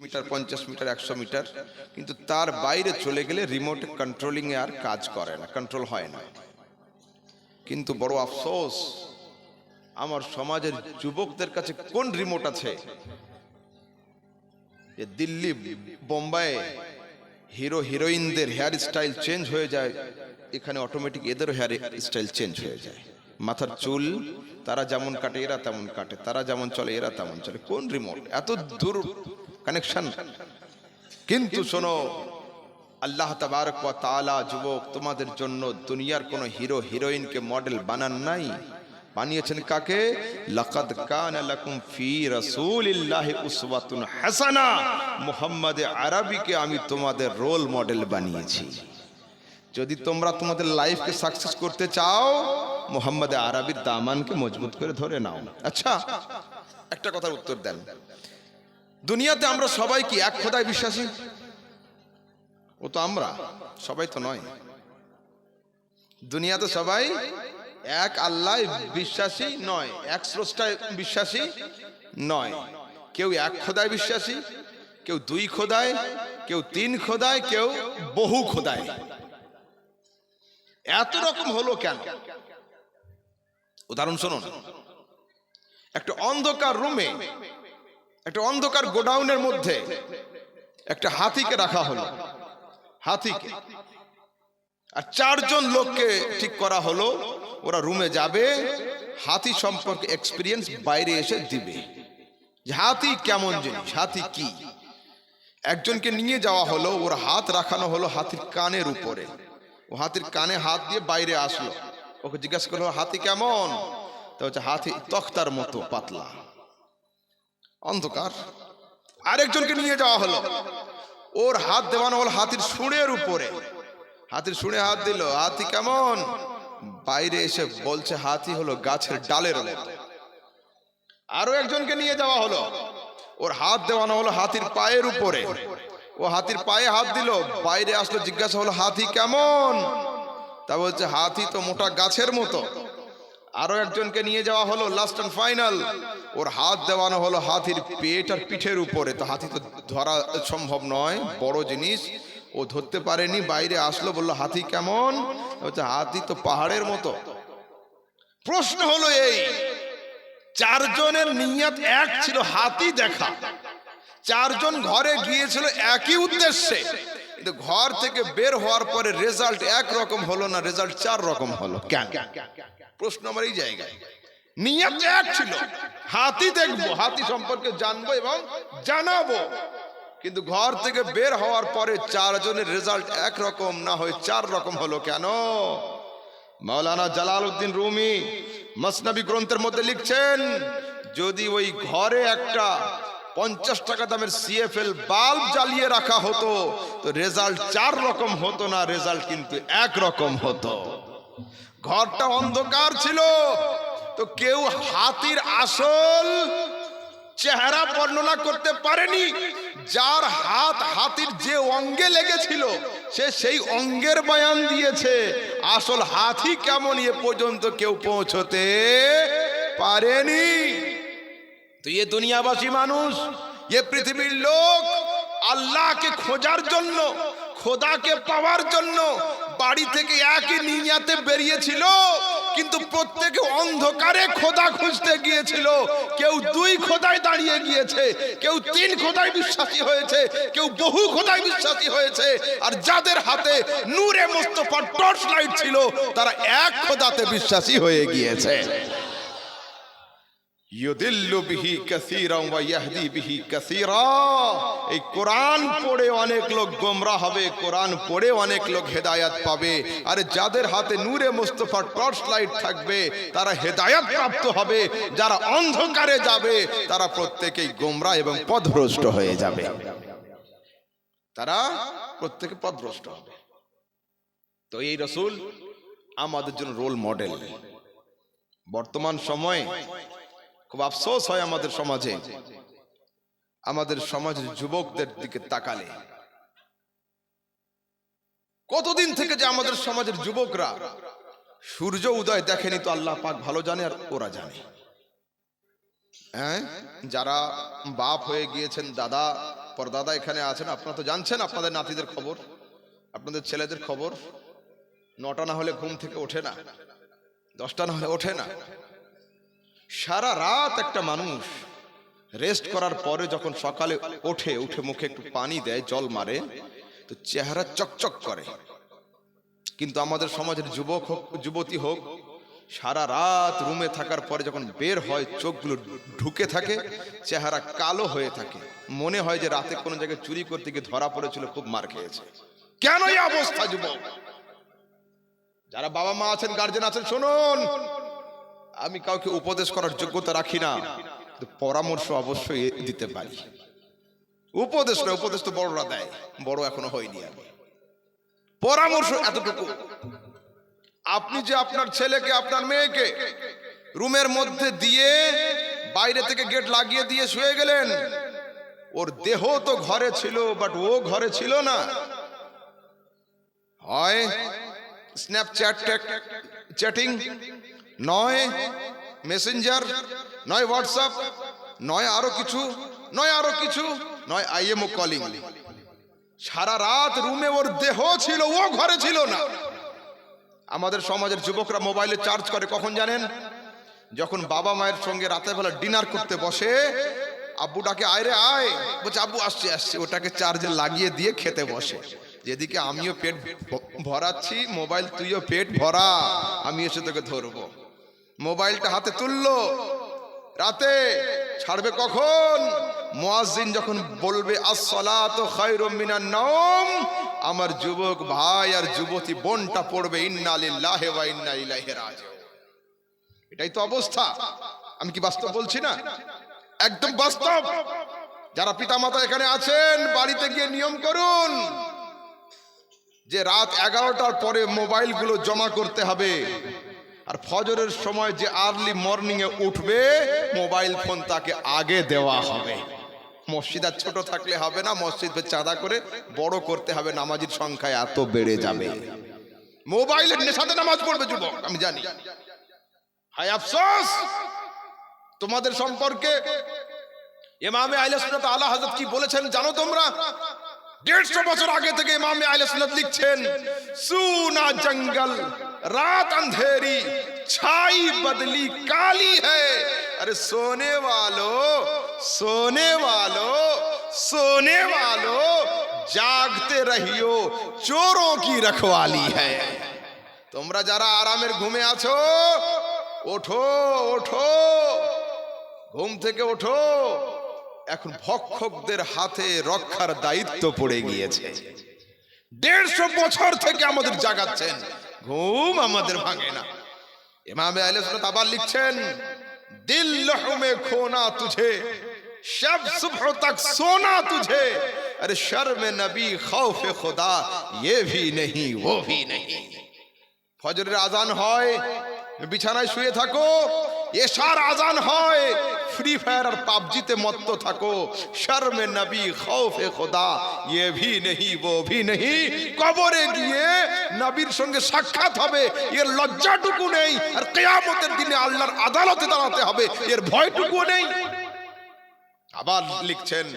Metre, 50 metre, 100 metre, কিন্তু তার বাইরে চলে গেলে রিমোট কন্ট্রোলিং এ আর কাজ করে না, কন্ট্রোল হয় না। কিন্তু বড় আফসোস, আমার সমাজের যুবকদের কাছে কোন রিমোট আছে যে দিল্লি, বোম্বাই হিরো হিরোইনদের হেয়ার স্টাইল চেঞ্জ হয়ে যায়, এখানে অটোমেটিক এদেরও হেয়ার স্টাইল চেঞ্জ হয়ে যায়। মাথার চুল তারা যেমন কাটে এরা তেমন কাটে, তারা যেমন চলে এরা তেমন চলে। কোন রিমোট? এত দূর কানেকশন। কিন্তু শোনো, আল্লাহ তাবারক ওয়া তাআলা যুবক তোমাদের জন্য দুনিয়ার কোন হিরো হিরোইনকে মডেল বানান নাই, বানিয়েছেন কাকে? লাকাদ কানা লাকুম ফি রাসূলিল্লাহি উসওয়াতুন হাসানা, মুহাম্মদ আরবিকে আমি তোমাদের রোল মডেল বানিয়েছি। যদি তোমরা তোমাদের লাইফকে সাকসেস করতে চাও, মুহাম্মদ আরবির দামানকে মজবুত করে ধরে নাও। আচ্ছা, একটা কথার উত্তর দেন, দুনিয়াতে আমরা সবাই কি এক খোদায় বিশ্বাসী? ও তো আমরা সবাই তো নয়। দুনিয়াতে সবাই এক আল্লাহ বিশ্বাসী নয়, এক স্রষ্টায় বিশ্বাসী নয়। কেউ এক খোদায় বিশ্বাসী, কেউ দুই খোদায়, কেউ তিন খোদায়, কেউ বহু খোদায়। এত রকম হলো কেন? উদাহরণ শুনুন, একটা অন্ধকার রুমে, একটা অন্ধকার গোডাউনের মধ্যে একটা হাতিকে রাখা হলো, হাতিকে, আর 4 জন লোককে ঠিক করা হলো, ওরা রুমে যাবে, হাতি সম্পর্কে এক্সপিরিয়েন্স বাইরে এসে দিবে, যে হাতি কেমন জিনিস, হাতি কি। একজনকে নিয়ে যাওয়া হলো, ওর হাত রাখানো হলো হাতির কানের উপরে, ও হাতির কানে হাত দিয়ে বাইরে আসলো, ওকে জিজ্ঞাসা করলো হাতি কেমন, তো হচ্ছে হাতি তক্তার মতো পাতলা, অন্ধকার। আরেকজনকে নিয়ে যাওয়া হলো, ওর হাত দেওয়ানো হলো হাতির শুঁড়ের উপরে, হাতির শুঁড়ে হাত দিল, হাতি কেমন, বাইরে এসে বলছে হাতি হলো গাছের ডালের মতো। আরো একজনকে নিয়ে যাওয়া হলো, ওর হাত দেওয়ানো হলো হাতির পায়ের উপরে, ও হাতির পায়ে হাত দিল, বাইরে আসলো, জিজ্ঞাসা হলো হাতি কেমন, তা বলছে হাতি তো মোটা গাছের মতো। আরো একজনকে নিয়ে যাওয়া হলো, লাস্ট এন্ড ফাইনাল, ওর হাত দেওয়ানো হলো হাতির পেট আর পিঠের উপরে, তো হাতি তো ধরা সম্ভব নয়, বড় জিনিস, ও ধরতে পারেনি, বাইরে আসলো, বললো হাতি কেমন, বলছে হাতি তো পাহাড়ের মতো। প্রশ্ন হলো এই, 4 জনের নিয়ত এক ছিল, হাতি দেখা। 4 জন ঘরে গিয়েছিল একই উদ্দেশ্যে, কিন্তু ঘর থেকে বের হওয়ার পরে রেজাল্ট এক রকম হলো না, রেজাল্ট 4 রকম হলো। কেন? প্রশ্ন আমার এই জায়গায়। নিয়ত এক ছিল, হাতি দেখবো, হাতি সম্পর্কে জানবো এবং জানাবো, কিন্তু ঘর থেকে বের হওয়ার পরে 4 জনের রেজাল্ট এক রকম না হয়ে 4 রকম হলো। কেন? মাওলানা জালালউদ্দিন রুমি মসনবী গ্রন্থের মধ্যে লিখছেন, যদি ওই ঘরে একটা 50 টাকা দামের সিএফএল বাল্ব জ্বালিয়ে রাখা হতো, তো রেজাল্ট 4 রকম হতো না, রেজাল্ট কিন্তু এক রকম হতো। ঘরটা অন্ধকার ছিল, তো কেউ হাতির আসল চেহারা বর্ণনা করতে পারেনি। যার হাত হাতির যে অঙ্গে লেগেছিল, সে সেই অঙ্গের বয়ান দিয়েছে, আসল হাতি কেমন এ পর্যন্ত কেউ পৌঁছতে পারেনি। তো এ দুনিয়াবাসী মানুষ, এ পৃথিবীর লোক আল্লাহকে খোঁজার জন্য, খোদাকে পাওয়ার জন্য বাড়ি থেকে একই নিয়াতে বেরিয়েছিল, কিন্তু প্রত্যেকে অন্ধকারে খোদা খুঁজতে গিয়েছিল। কেউ 2 খোদায় দাঁড়িয়ে গিয়েছে, কেউ 3 খোদায় বিশ্বাসী হয়েছে, কেউ বহু খোদায় বিশ্বাসী হয়েছে, আর যাদের হাতে নূরে মুস্তাফার টর্চ লাইট ছিল, তারা এক খোদাতে বিশ্বাসী হয়ে গিয়েছে। ইউদিল্লু বিহি কাসীরা ওয়া ইয়াহদি বিহি কাসীরা। এই কোরআন পড়ে অনেক লোক গোমরাহ হবে, কোরআন পড়ে অনেক লোক হেদায়েত পাবে, আর যাদের হাতে নূরে মুস্তাফার টর্চ লাইট থাকবে তারা হেদায়েত প্রাপ্ত হবে। যারা অন্ধকারে যাবে তারা প্রত্যেকেই গোমরাহ এবং পথভ্রষ্ট হয়ে যাবে, তারা প্রত্যেকে পথভ্রষ্ট হবে। তো এই রাসূল আমাদের জন্য রোল মডেল। বর্তমান সময়ে খুব আফসোস হয় আমাদের সমাজে, আমাদের সমাজের যুবকদের দিকে তাকালে, কতদিন থেকে যে আমাদের সমাজের যুবকরা সূর্য উদয় দেখেনি, তো আল্লাহ পাক ভালো জানে আর ওরা জানে। হ্যাঁ, যারা বাপ হয়ে গিয়েছেন, দাদা পরদাদা এখানে আছেন, আপনারা তো জানছেন আপনাদের নাতিদের খবর, আপনাদের ছেলেদের খবর। 9টা না হলে ঘুম থেকে ওঠে না, 10টা না হলে ওঠে না। সারা রাত একটা মানুষ রেস্ট করার পরে যখন সকালে ওঠে, উঠে মুখে একটু পানি দেয়, জল মারে, তো চেহারা চকচক করে। কিন্তু আমাদের সমাজের যুবক হোক যুবতী হোক, সারা রাত রুমে থাকার পরে যখন বের হয় চোখগুলো ঢুকে থাকে, চেহারা কালো হয়ে থাকে, মনে হয় যে রাতে কোনো জায়গায় চুরি করতে গিয়ে ধরা পড়েছিল, খুব মার খেয়েছে। কেন এই অবস্থা যুবক? যারা বাবা মা আছেন, গার্জেন আছেন, শুনুন, আমি কাউকে উপদেশ করার যোগ্যতা রাখি না, পরামর্শ অবশ্যই দিতে পারি। উপদেশ না, উপদেশ তো বড়রা দেয়, বড় এখনো হয়নি আমি। পরামর্শ এতটুকু, আপনি যে আপনার ছেলেকে আপনার মেয়েকে রুমের মধ্যে দিয়ে বাইরে থেকে গেট লাগিয়ে দিয়ে শুয়ে গেলেন, ওর দেহ তো ঘরে ছিল, বাট ও ঘরে ছিল না। হয় স্ন্যাপচ্যাট চ্যাটিং, নয় মেসেঞ্জার, নয় হোয়াটসঅ্যাপ, নয় আরো কিছু, নয় আরো কিছু, নয় আইএমও কলিং। সারা রাত রুমে ওর দেহ ছিল, ও ঘরে ছিল না। আমাদের সমাজের যুবকরা মোবাইলে চার্জ করে কখন জানেন? যখন বাবা মায়ের সঙ্গে রাতের বেলা ডিনার করতে বসে, আব্বু ডাকে আয় রে আয়, বলছে আব্বু আসছে আসছে, ওটাকে চার্জে লাগিয়ে দিয়ে খেতে বসে। যেদিকে আমিও পেট ভরাচ্ছি, মোবাইল তুইও পেট ভরা, আমি এসে তোকে ধরবো। মোবাইলটা হাতে তুললো, রাতে ছাড়বে কখন? মুয়াজ্জিন যখন বলবে আসসালাতু খায়রুম মিনান নাওম, আমার যুবক ভাই আর যুবতী বোনটা পড়বে ইন্না লিল্লাহি ওয়া ইন্না ইলাইহি রাজিউন। এটাই তো অবস্থা। আমি কি বাস্তব বলছি না? একদম বাস্তব। যারা পিতামাতা এখানে আছেন, বাড়িতে গিয়ে নিয়ম করুন যে রাত 11টার পরে মোবাইলগুলো জমা করতে হবে। আর ফজরের সময় যে আর্লি মর্নিং এ উঠবে, মোবাইল ফোন তাকে আগে দেওয়া হবে। মসজিদ আর ছোট থাকলে হবে না, মসজিদে চাঁদা করে বড় করতে হবে, নামাজির সংখ্যা এত বেড়ে যাবে। মোবাইলের নেশাতে নামাজ পড়বে যুবক, আমি জানি। হায় আফসোস তোমাদের সম্পর্কে। ইমামে আহলে সুন্নাত আলা হযরত কি বলেছেন জানো তোমরা? 150 বছর আগে থেকে ইমামে আহলে সুন্নাত লিখছেন, সুনা জঙ্গল रात अंधेरी छाई बदली काली है, अरे सोने वालों सोने वालों सोने वालों जागते रहियो, चोरों की रखवाली है। তোমরা যারা আরামের ঘুমে আছো, ওঠো ওঠো, ঘুম থেকে ওঠো, এখন ভক্ষকদের হাতে রক্ষার দায়িত্ব পড়ে গিয়েছে। 150 বছর থেকে আমাদের জাগাচ্ছেন, ঘুম আমাদের ভাঙে না। ইমামে আহলে সুন্নাত আবার লিখছেন, দিল লহমে খোনা তুঝে, শব সুবহ তক সোনা তুঝে, আরে শর্মে নবী খৌফে খুদা ये भी नहीं वो भी नहीं। ফজরের আজান হয়, বিছানায় শুয়ে থাকো, এশার আজান হয়, ফ্রি ফায়ার আর পাবজিতে মত্ত থাকো, শর্মে নবী খৌফে খুদা ये भी नहीं वो भी नहीं। কবরে গিয়ে নবীর সঙ্গে সাক্ষাৎ হবে, এর লজ্জাটুকু নেই। আর কিয়ামতের দিনে আল্লাহর আদালতে দাঁড়াতে হবে, এর ভয়টুকু নেই। আবার লিখছেন,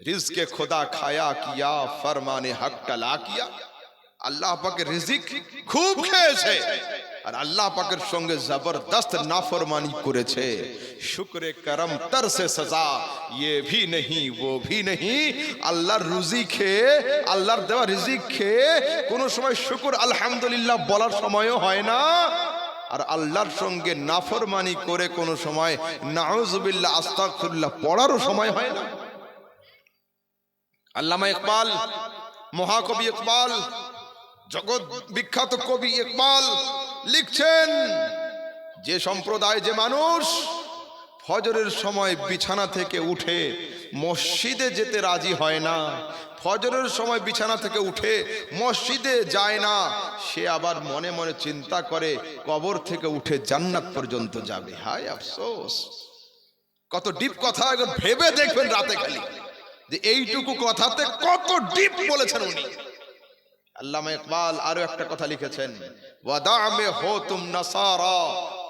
রিজকে খোদা খায়া কিয়া, ফরমানে হক টালা কিয়া। আল্লাহ পাকের রিজিক খুব খেয়েছে, আর আল্লাহ পাকের সঙ্গে জবরদস্ত নাফরমানি করেছে। শুকরে করম তর সে সাজা ये भी नहीं वो भी नहीं। আল্লাহর রুজি খেয়ে, আল্লাহর দেওয়া রিজিক খেয়ে কোন সময় শুকর আলহামদুলিল্লাহ বলার সময়ও হয় না, আর আল্লাহর সঙ্গে নাফরমানি করে কোন সময় নাউজুবিল্লাহ আস্তাগফিরুল্লাহ পড়ারও সময় হয় না। আল্লামা ইকবাল, মহাকবি ইকবাল, জগৎ বিখ্যাত কবি ইকবাল লিখছেন, যে সম্প্রদায়, যে মানুষ ফজরের সময় বিছানা থেকে উঠে মসজিদে যেতে রাজি হয় না, ফজরের সময় বিছানা থেকে উঠে মসজিদে যায় না, সে আবার মনে মনে চিন্তা করে কবর থেকে উঠে জান্নাত পর্যন্ত যাবে। হায় আফসোস, কত ডিপ কথা, একবার ভেবে দেখবেন রাতে খালি যে এইটুকু কথাতে কত ডিপ বলেছেন উনি। আল্লামা ইকবাল আরো একটা কথা লিখেছেন, ওয়াদা মে হো তুম নাসারা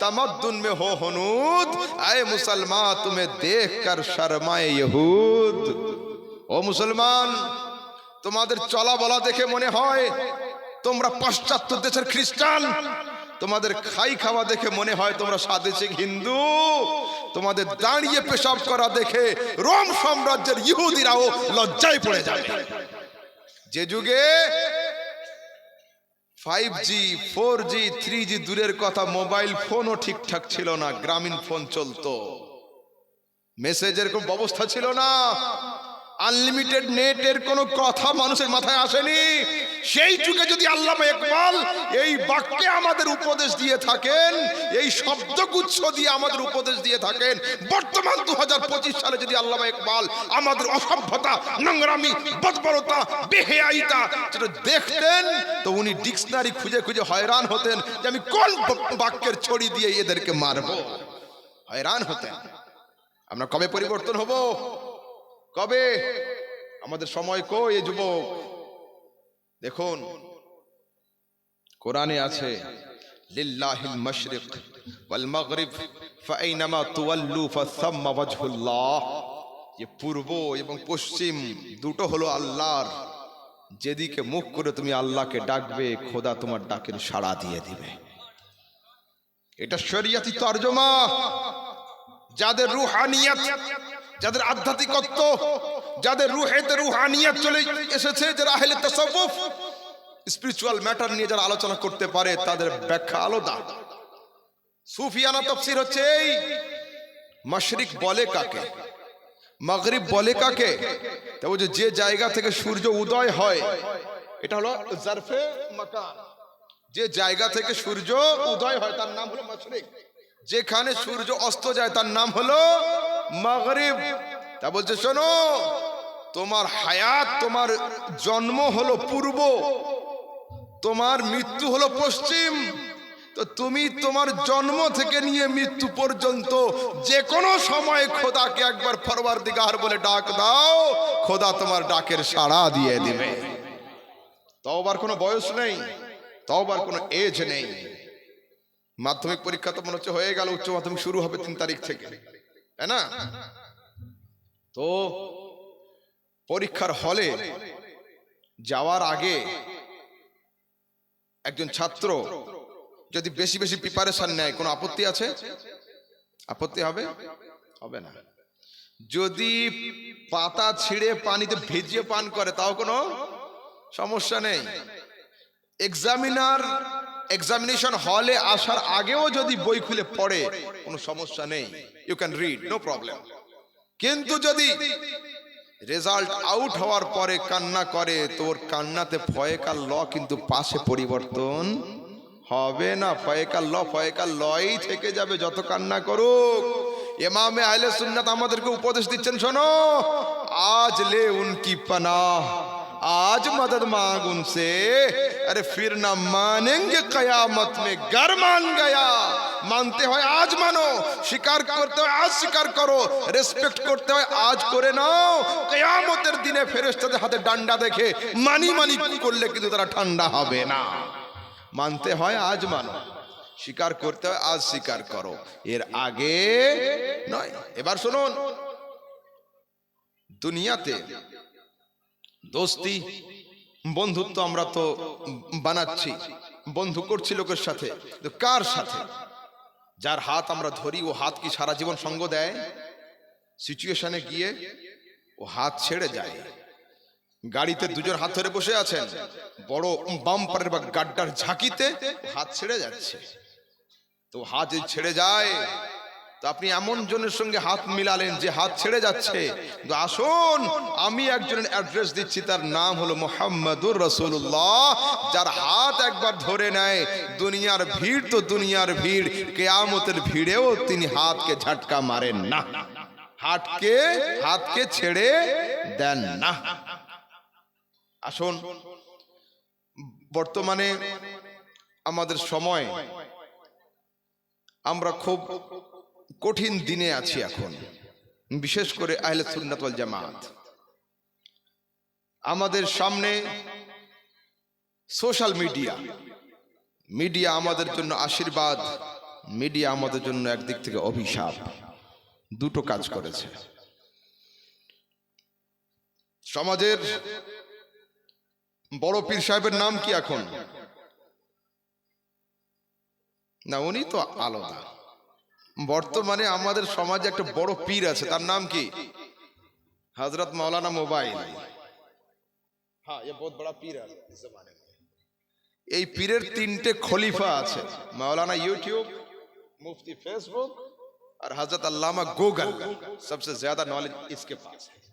तमद्दुन में हो हुनूद, आए मुसलमान तुम्हें देखकर शर्माए यहूद। ও মুসলমান, তোমাদের চলা বলা দেখে মনে হয় তোমরা পাশ্চাত্য দেশের খ্রিস্টান, তোমাদের খাই খাওয়া দেখে মনে হয় তোমরা স্বাদেশিক হিন্দু, তোমাদের দাঁড়িয়ে পেশাব করা দেখে রোম সাম্রাজ্যের ইহুদিরাও লজ্জায় পড়ে যায়। যে যুগে 5G 4G 3G দূরের কথা, মোবাইল ফোনও ঠিকঠাক ছিল না, গ্রামীণ ফোন চলতো, মেসেজের কোনো ব্যবস্থা ছিল না, আনলিমিটেড নেটের কোনো কথা মানুষের মাথায় আসেনি। সেই যুগে যদি আল্লামা ইকবাল এই বাক্যে আমাদের উপদেশ দিয়ে থাকেন, এই শব্দগুচ্ছ দিয়ে আমাদের উপদেশ দিয়ে থাকেন, বর্তমান 2025 সালে যদি আল্লামা ইকবাল আমাদের অসভ্যতা, নোংরামি, বর্বরতা, বেহেয়াইতা যেটা দেখতেন, তো উনি ডিকশনারি খুঁজে খুঁজে হয়রান হতেন যে আমি কোন বাক্যের ছড়ি দিয়ে এদেরকে মারবো। হয়রান হতেন। আমরা কবে পরিবর্তন হব? কবে? আমাদের সময় কই এ যুবক? দেখুন কোরআনে আছে, লিল্লাহিল মাশরিক ওয়াল মাগরিব ফাআইনামা তুওয়াল্লু ফাসাম্মা ওয়াজহুল্লাহ। যে পূর্ব এবং পশ্চিম দুটো হলো আল্লাহর, যেদিকে মুখ করে তুমি আল্লাহকে ডাকবে, খোদা তোমার ডাকের সাড়া দিয়ে দিবে। এটা শরিয়তি তরজমা। যাদের রুহানিয়াত, যাদের আধ্যাত্মিকত্ব, যাদের রুহেতে রুহানিয়াত চলে এসেছে, যারা আহলে তাসাউফ, স্পিরিচুয়াল ম্যাটার নিয়ে যারা আলোচনা করতে পারে, তাদের ব্যাখ্যা আলাদা। সুফিয়ানা তাফসীর হচ্ছে এই, মাশরিক বলে কাকে, মাগরিব বলে কাকে? তা বলছে যে জায়গা থেকে সূর্য উদয় হয়, এটা হলো জারফে মাকান। যে জায়গা থেকে সূর্য উদয় হয় তার নাম হলো মাশরিক, যেখানে সূর্য অস্ত যায় তার নাম হলো মাগরিব। তা বলছে শোনো, তোমার হায়াত, তোমার জন্ম হলো পূর্ব, তোমার মৃত্যু হলো পশ্চিম। তো তুমি তোমার জন্ম থেকে নিয়ে মৃত্যু পর্যন্ত যে কোনো সময় খোদাকে একবার পরওয়ারদিগার বলে ডাক দাও, খোদা তোমার ডাকের সাড়া দিয়ে দিবে। তওবার কোনো বয়স নেই, তওবার কোনো এজ নেই। মাধ্যমিক পরীক্ষা তো মনে হচ্ছে হয়ে গেল, উচ্চ মাধ্যমিক শুরু হবে 3 তারিখ থেকে, তাই না? তো পরীক্ষার হলে যাওয়ার আগে একজন ছাত্র যদি বেশি বেশি প্রিপারেশন নেয়, কোনো আপত্তি আছে? আপত্তি হবে? হবে না। যদি পাতা ছিঁড়ে পানিতে ভিজিয়ে পান করে, তাও কোনো সমস্যা নেই। এক্সামিনেশন হলে আসার আগেও যদি বই খুলে পড়ে, কোনো সমস্যা নেই, you can read, no problem. কিন্তু যদি রেজাল্ট আউট হওয়ার পরে কান্না করে, তোর কান্নাতে ফয়েকাল ল কিন্তু পাশে পরিবর্তন হবে না। ফয়েকাল লই থেকে যাবে যত কান্না করুক। ইমামে আহলে সুন্নাত আমাদেরকে উপদেশ দিচ্ছেন, শোনো, আজ লে উনকি পানাহ, आज मदद मांग उनसे, अरे फिर ना मानेंगे कयामत में, घर मान गया। मानते हो आज मानो, स्वीकार करते हो आज स्वीकार करो, रेस्पेक्ट करते हो आज करे नाও। কিয়ামতের দিনে ফেরেশতাদের হাতে ডান্ডা দেখে মানি মানি করলে কিন্তু তারা ঠান্ডা হবে না। মানতে হয় আজ মানো, স্বীকার করতে হয় আজ স্বীকার করো, এর আগে নয়। এবার শুনুন, দুনিয়াতে দোস্তি বন্ধুত্ব আমরা তো বানাচ্ছি, বন্ধু করছি লোকের সাথে, তো কার সাথে? যার হাত আমরা ধরি, ও হাত কি সারা জীবন সঙ্গ দেয়? সিচুয়েশনে গিয়ে ও হাত ছেড়ে যায়। গাড়িতে দুজন হাত ধরে বসে আছেন, বড় বাম্পারের বা গাড্ডার ঝাঁকিতে হাত ছেড়ে যাচ্ছে, তো হাত যদি ছেড়ে যায়, তো আপনি এমন জনের সঙ্গে হাত মিলালেন যে হাত ছেড়ে যাচ্ছে। তো আসুন, আমি একজনের অ্যাড্রেস দিচ্ছি, তার নাম হলো মুহাম্মাদুর রাসূলুল্লাহ। যার হাত একবার ধরে নেয়, দুনিয়ার ভিড় তো দুনিয়ার ভিড়, কিয়ামতের ভিড়েও তিনি হাতকে ঝটকা মারেন না, হাতকে ছেড়ে দেন না। আসুন, বর্তমানে আমাদের সময়, আমরা খুব কঠিন দিনে আছি এখন, বিশেষ করে আহলে সুন্নাত ওয়াল জামাত। আমাদের সামনে সোশ্যাল মিডিয়া আমাদের জন্য আশীর্বাদ, মিডিয়া আমাদের জন্য একদিক থেকে অভিশাপ, দুটো কাজ করেছে। সমাজের বড় পীর সাহেবের নাম কি এখন? না, উনি তো আলাদা। বর্তমানে আমাদের সমাজে একটা বড় পীর আছে, তার নাম কি? হযরত মৌলানা মোবাইল। হ্যাঁ, ये बहुत बड़ा पीर है इस जमाने में। এই পীরের তিনটে খলিফা আছে, मौलाना यूट्यूब, मुफ्ती फेसबुक और हजरत अल्लामा गूगल। सबसे ज्यादा नॉलेज इसके पास है।